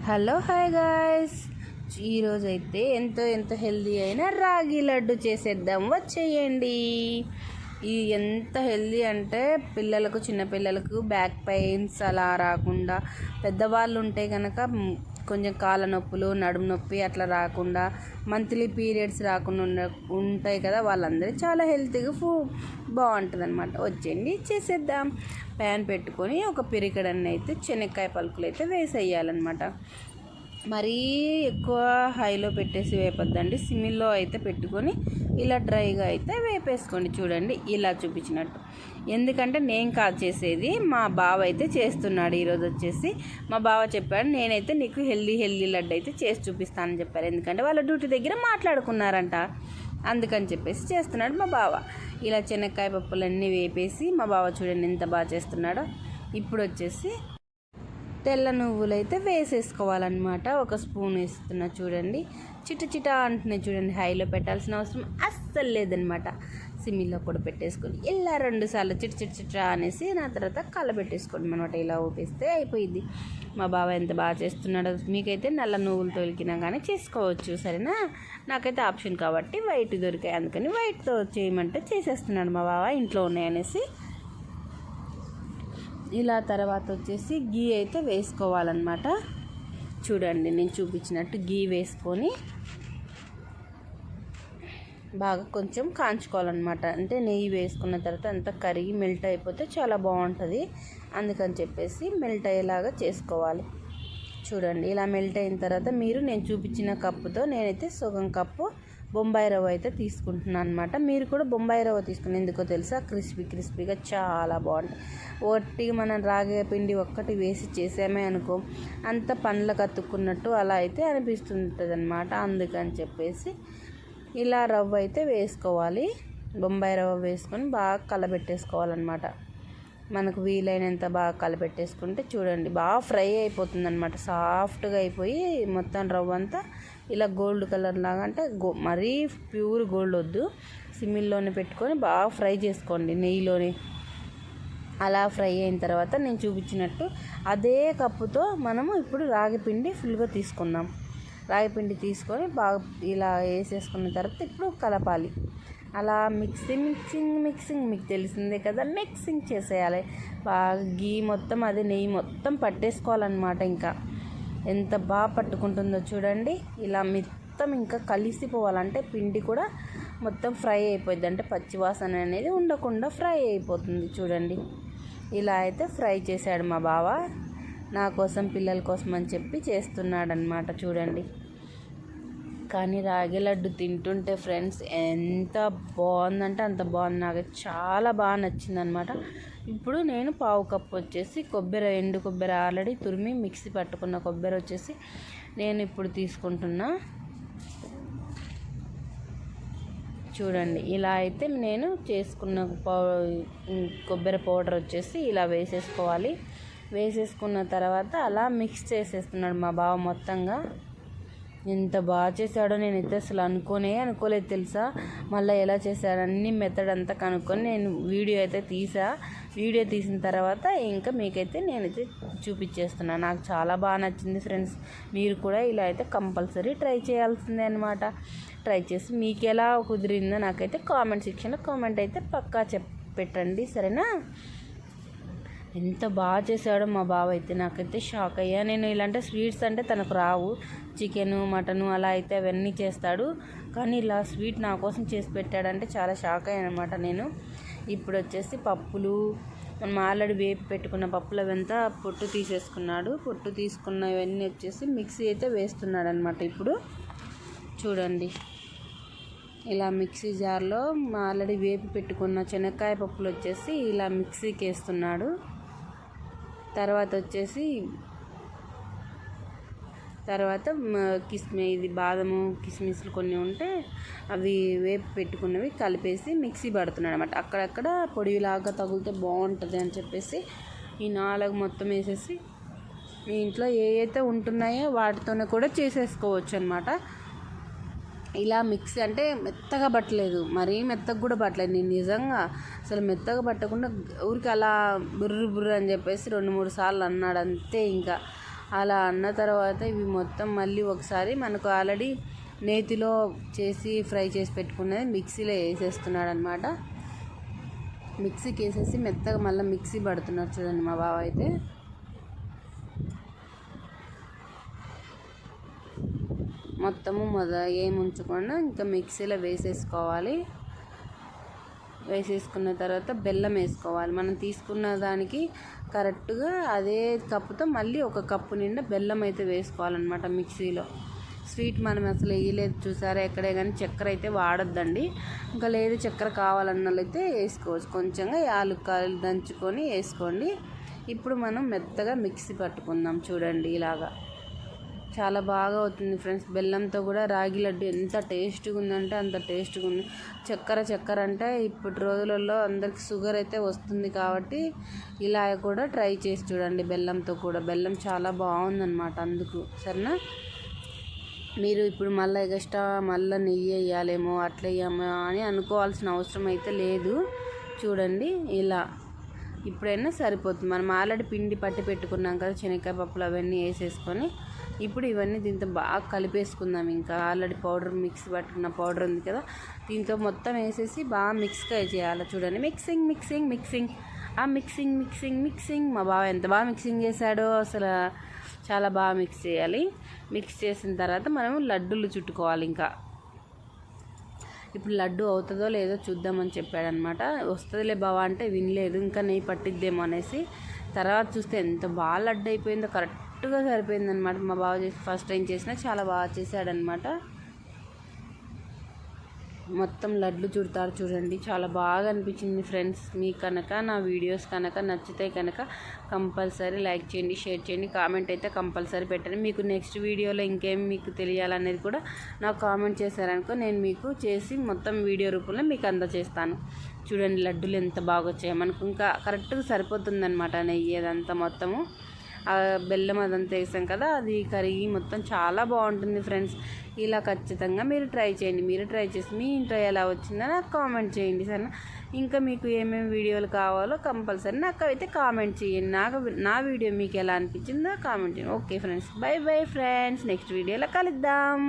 Hello hi guys, ఈరోజు అయితే ఎంతో హెల్దీ అయిన రాగి లడ్డు చేసేద్దాం, వచ్చేయండి. ఎంత హెల్దీ అంటే పిల్లలకు, చిన్నపిల్లలకు బ్యాక్ పెయిన్స్ అలా రాకుండా, పెద్దవాళ్ళు ఉంటే కనుక కొంచెం కాళ్ళ నొప్పులు, నడుము నొప్పి అట్లా రాకుండా, మంత్లీ పీరియడ్స్ రాకుండా ఉంటాయి కదా, వాళ్ళందరూ చాలా హెల్తీగా బాగుంటుంది అనమాట. వచ్చేయండి చేసేద్దాం. ప్యాన్ పెట్టుకొని ఒక పిరికడన్ని అయితే శనక్కాయ పలుకులు అయితే వేసేయాలన్నమాట. మరీ ఎక్కువ హైలో పెట్టేసి వేపొద్దండి, సిమ్లో అయితే పెట్టుకొని ఇలా డ్రైగా అయితే వేపేసుకోండి. చూడండి ఇలా చూపించినట్టు. ఎందుకంటే నేను కాదు చేసేది, మా బావ అయితే చేస్తున్నాడు. ఈరోజు వచ్చేసి మా బావ చెప్పాడు, నేనైతే నీకు హెల్దీ లడ్డు అయితే చేసి చూపిస్తానని చెప్పారు. ఎందుకంటే వాళ్ళ డ్యూటీ దగ్గర మాట్లాడుకున్నారంట, అందుకని చెప్పేసి చేస్తున్నాడు మా బావ. ఇలా శనక్కాయ పప్పులన్నీ వేపేసి మా బావ చూడండి ఎంత బాగా చేస్తున్నాడో. ఇప్పుడు వచ్చేసి తెల్ల నువ్వులు అయితే వేసేసుకోవాలన్నమాట. ఒక స్పూన్ వేస్తున్నా చూడండి, చిట అంటున్నాయి చూడండి. హైలో పెట్టాల్సిన అవసరం అస్సలు లేదనమాట. సిమ్మిలో కూడా పెట్టేసుకొని ఇలా 2 సార్లు చిట అనేసి నా తర్వాత కలబెట్టేసుకోండి అనమాట. ఇలా ఊపేస్తే అయిపోయింది. మా బావ ఎంత బాగా చేస్తున్నాడో. మీకైతే నల్ల నువ్వులు తొలికినా కానీ చేసుకోవచ్చు, సరేనా? నాకైతే ఆప్షన్ కాబట్టి వైట్ దొరికాయి, అందుకని వైట్తో చేయమంటే చేసేస్తున్నాడు మా బావ, ఇంట్లో ఉన్నాయనేసి. ఇలా తర్వాత వచ్చేసి గీ అయితే వేసుకోవాలన్నమాట. చూడండి నేను చూపించినట్టు గీ వేసుకొని బాగా కొంచెం కాంచుకోవాలన్నమాట. అంటే నెయ్యి వేసుకున్న తర్వాత అంతా కరిగి మెల్ట్ అయిపోతే చాలా బాగుంటుంది, అందుకని చెప్పేసి మెల్ట్ అయ్యేలాగా చేసుకోవాలి. చూడండి ఇలా మెల్ట్ అయిన తర్వాత నేను చూపించిన కప్పుతో నేనైతే సగం కప్పు బొంబాయి రవ్వ అయితే తీసుకుంటున్నాను అనమాట. మీరు కూడా బొంబాయి రవ్వ తీసుకుని, ఎందుకో తెలుసా, క్రిస్పీగా చాలా బాగుంటుంది. ఒట్టిగా మనం రాగి పిండి ఒక్కటి వేసి చేసామే అనుకో, అంత పండ్లకు అతుక్కున్నట్టు అలా అయితే అనిపిస్తుంటుంది అనమాట. అందుకని చెప్పేసి ఇలా రవ్వ అయితే వేసుకోవాలి. బొంబాయి రవ్వ వేసుకొని బాగా కలబెట్టేసుకోవాలన్నమాట. మనకు వీలైనంత బాగా కలిపెట్టేసుకుంటే చూడండి బాగా ఫ్రై అయిపోతుంది అనమాట. సాఫ్ట్గా అయిపోయి మొత్తం రవ్వ అంతా ఇలా గోల్డ్ కలర్ లాగా, అంటే మరీ ప్యూర్ గోల్డ్ వద్దు, సిమ్మిల్లోనే పెట్టుకొని బాగా ఫ్రై చేసుకోండి నెయ్యిలోనే. అలా ఫ్రై అయిన తర్వాత నేను చూపించినట్టు అదే కప్పుతో మనము ఇప్పుడు రాగి పిండి ఫుల్గా తీసుకుందాం. రాగి పిండి తీసుకొని బాగా ఇలా వేసేసుకున్న తర్వాత ఇప్పుడు కలపాలి. అలా మిక్సింగ్ మీకు తెలిసిందే కదా, మిక్సింగ్ చేసేయాలి బాగా. గీ మొత్తం అదే నెయ్యి మొత్తం పట్టేసుకోవాలన్నమాట. ఇంకా ఎంత బాగా పట్టుకుంటుందో చూడండి. ఇలా మొత్తం ఇంకా కలిసిపోవాలంటే పిండి కూడా మొత్తం ఫ్రై అయిపోద్ది, అంటే పచ్చివాసన అనేది ఉండకుండా ఫ్రై అయిపోతుంది. చూడండి ఇలా అయితే ఫ్రై చేశాడు మా బావ, నా కోసం పిల్లల కోసం అని చెప్పి చేస్తున్నాడనమాట. చూడండి కానీ రాగి లడ్డు తింటుంటే ఫ్రెండ్స్ ఎంత బాగుందంటే అంత బాగుంది, నాకు చాలా బాగా నచ్చిందనమాట. ఇప్పుడు నేను పావు కప్పు వచ్చేసి ఎండు కొబ్బరి ఆల్రెడీ తురిమి మిక్సీ పట్టుకున్న కొబ్బరి వచ్చేసి నేను ఇప్పుడు తీసుకుంటున్నా. చూడండి ఇలా అయితే నేను చేసుకున్న కొబ్బరి పౌడర్ వచ్చేసి ఇలా వేసేసుకోవాలి. వేసేసుకున్న తర్వాత అలా మిక్స్ చేసేస్తున్నాడు మా బావ మొత్తంగా. ఎంత బాగా చేశాడో, నేనైతే అసలు అనుకోలేదు తెలుసా. మళ్ళీ ఎలా చేశాడు అన్ని మెథడ్ అంతా కనుక్కొని నేను వీడియో అయితే వీడియో తీసిన తర్వాత ఇంకా మీకైతే నేనైతే చూపించేస్తున్నాను. నాకు చాలా బాగా నచ్చింది ఫ్రెండ్స్. మీరు కూడా ఇలా అయితే కంపల్సరీ ట్రై చేయాల్సిందే అనమాట. ట్రై చేసి మీకు ఎలా కుదిరిందో నాకైతే కామెంట్ సెక్షన్లో కామెంట్ అయితే పక్కా పెట్టండి, సరేనా? ఎంత బాగా చేశాడో మా బావ అయితే, నాకైతే షాక్ అయ్యా. నేను ఇలాంటి స్వీట్స్ అంటే తనకు రావు, చికెను మటను అలా అయితే అవన్నీ చేస్తాడు, కానీ ఇలా స్వీట్ నా కోసం చేసి పెట్టాడంటే చాలా షాక్ అయ్యాను అనమాట నేను. ఇప్పుడు వచ్చేసి పప్పులు మనం ఆల్రెడీ వేపి పెట్టుకున్న పప్పులు అవంతా పొట్టు తీసేసుకున్నాడు. పొట్టు తీసుకున్నవన్నీ వచ్చేసి మిక్సీ అయితే వేస్తున్నాడు అనమాట. ఇప్పుడు చూడండి ఇలా మిక్సీ జార్లో ఆల్రెడీ వేపి పెట్టుకున్న శనక్కాయ పప్పులు వచ్చేసి ఇలా మిక్సీకి వేస్తున్నాడు. తర్వాత వచ్చేసి ఇది బాదము కిస్మిస్లు కొన్ని ఉంటే అవి వేపి పెట్టుకున్నవి కలిపేసి మిక్సీ పడుతున్నాడు అనమాట. అక్కడక్కడ పొడిలాగా తగిలితే బాగుంటుంది అని చెప్పేసి ఈ 4 మొత్తం వేసేసి మీ ఇంట్లో అయితే ఉంటున్నాయో వాటితోనే కూడా చేసేసుకోవచ్చు అనమాట. ఇలా మిక్సీ అంటే మెత్తగా పట్టలేదు, మరీ మెత్తగా కూడా పట్టలేదు. నేను నిజంగా అసలు మెత్తగా పట్టకుండా ఊరికి అలా బుర్రు అని చెప్పేసి 2-3 సార్లు అన్నాడు అంతే. ఇంకా అలా అన్న తర్వాత ఇవి మొత్తం మళ్ళీ ఒకసారి మనకు ఆల్రెడీ నేతిలో చేసి ఫ్రై చేసి పెట్టుకున్నది మిక్సీలో వేసేస్తున్నాడు అనమాట. మిక్సీకి వేసేసి మెత్తగా మళ్ళీ మిక్సీ పడుతున్నారు చూడండి మా బావ అయితే. మొత్తము ఏం ఉంచకుండా ఇంకా మిక్సీలో వేసేసుకోవాలి. వేసేసుకున్న తర్వాత బెల్లం వేసుకోవాలి. మనం తీసుకున్న దానికి కరెక్ట్గా అదే కప్పుతో మళ్ళీ ఒక కప్పు నిండా బెల్లం అయితే వేసుకోవాలన్నమాట మిక్సీలో. స్వీట్ మనం అసలు వేయలేదు చూసారా ఎక్కడే, కానీ చక్కెర అయితే వాడొద్దండి. ఇంకా లేదు చక్కెర కావాలన్నట్లయితే వేసుకోవచ్చు. కొంచెంగా యాలక్కాయలు దంచుకొని వేసుకోండి. ఇప్పుడు మనం మెత్తగా మిక్సీ పట్టుకుందాం చూడండి. ఇలాగా చాలా బాగా అవుతుంది ఫ్రెండ్స్. బెల్లంతో కూడా రాగి లడ్డు ఎంత టేస్ట్గా ఉందంటే అంత టేస్ట్గా ఉంది. చక్కెర అంటే ఇప్పటి రోజులలో అందరికి షుగర్ అయితే వస్తుంది కాబట్టి ఇలా కూడా ట్రై చేసి చూడండి. బెల్లంతో కూడా బెల్లం చాలా బాగుందన్నమాట. అందుకు సరేనా. మీరు ఇప్పుడు మళ్ళీ ఎక్స్ట్రా మళ్ళీ నెయ్యి వేయాలేమో అట్లా వేయమో అని అనుకోవాల్సిన అవసరం అయితే లేదు. చూడండి ఇలా ఇప్పుడైనా సరిపోతుంది. మనం ఆల్రెడీ పిండి పట్టి పెట్టుకున్నాం కదా శనగకాయ పప్పులు, అవన్నీ వేసేసుకొని ఇప్పుడు ఇవన్నీ దీంతో బాగా కలిపేసుకుందాం. ఇంకా ఆల్రెడీ పౌడర్ మిక్స్ పట్టుకున్న పౌడర్ ఉంది కదా, దీంతో మొత్తం వేసేసి బాగా మిక్స్గా చేయాలి. చూడండి మిక్సింగ్ మిక్సింగ్ మిక్సింగ్ ఆ మిక్సింగ్ మిక్సింగ్ మిక్సింగ్ మా బావ ఎంత బాగా మిక్సింగ్ చేశాడో అసలు. చాలా బాగా మిక్స్ చేయాలి. మిక్స్ చేసిన తర్వాత మనం లడ్డూలు చుట్టుకోవాలి. ఇంకా ఇప్పుడు లడ్డు అవుతుందో లేదో చూద్దామని చెప్పాడనమాట. వస్తుందిలే బావ అంటే వినలేదు, ఇంకా నెయ్యి పట్టిద్దేమో అనేసి. తర్వాత చూస్తే ఎంత బాగా లడ్డు అయిపోయిందో, కరెక్ట్గా సరిపోయిందనమాట. మా బావ చేసి ఫస్ట్ టైం చేసినా చాలా బాగా చేశాడనమాట. మొత్తం లడ్లు చుడతారు చూడండి. చాలా బాగా అనిపించింది ఫ్రెండ్స్. మీకు కనుక నా వీడియోస్ కనుక నచ్చితే కనుక కంపల్సరీ లైక్ చేయండి, షేర్ చేయండి, కామెంట్ అయితే కంపల్సరీ పెట్టండి. మీకు నెక్స్ట్ వీడియోలో ఇంకేం మీకు తెలియాలనేది కూడా నాకు కామెంట్ చేశారనుకో నేను మీకు చేసి మొత్తం వీడియో రూపంలో మీకు అందజేస్తాను. చూడండి లడ్డూలు ఎంత బాగా వచ్చాయి. మనకు ఇంకా కరెక్ట్గా సరిపోతుందన్నమాట నెయ్యి అదంతా మొత్తము. బెల్లం అదంతా వేసాం కదా, అది కరిగి మొత్తం చాలా బాగుంటుంది ఫ్రెండ్స్. ఇలా ఖచ్చితంగా మీరు ట్రై చేయండి. మీరు ట్రై చేసి మీ ఇంట్లో ఎలా వచ్చిందో నాకు కామెంట్ చేయండి సరేనా. ఇంకా మీకు ఏమేమి వీడియోలు కావాలో కంపల్సరీ నాకు అయితే కామెంట్ చేయండి. నా వీడియో మీకు ఎలా అనిపించిందో కామెంట్ చేయండి. Okay friends, by bye friends. Next వీడియోలో కలుద్దాం.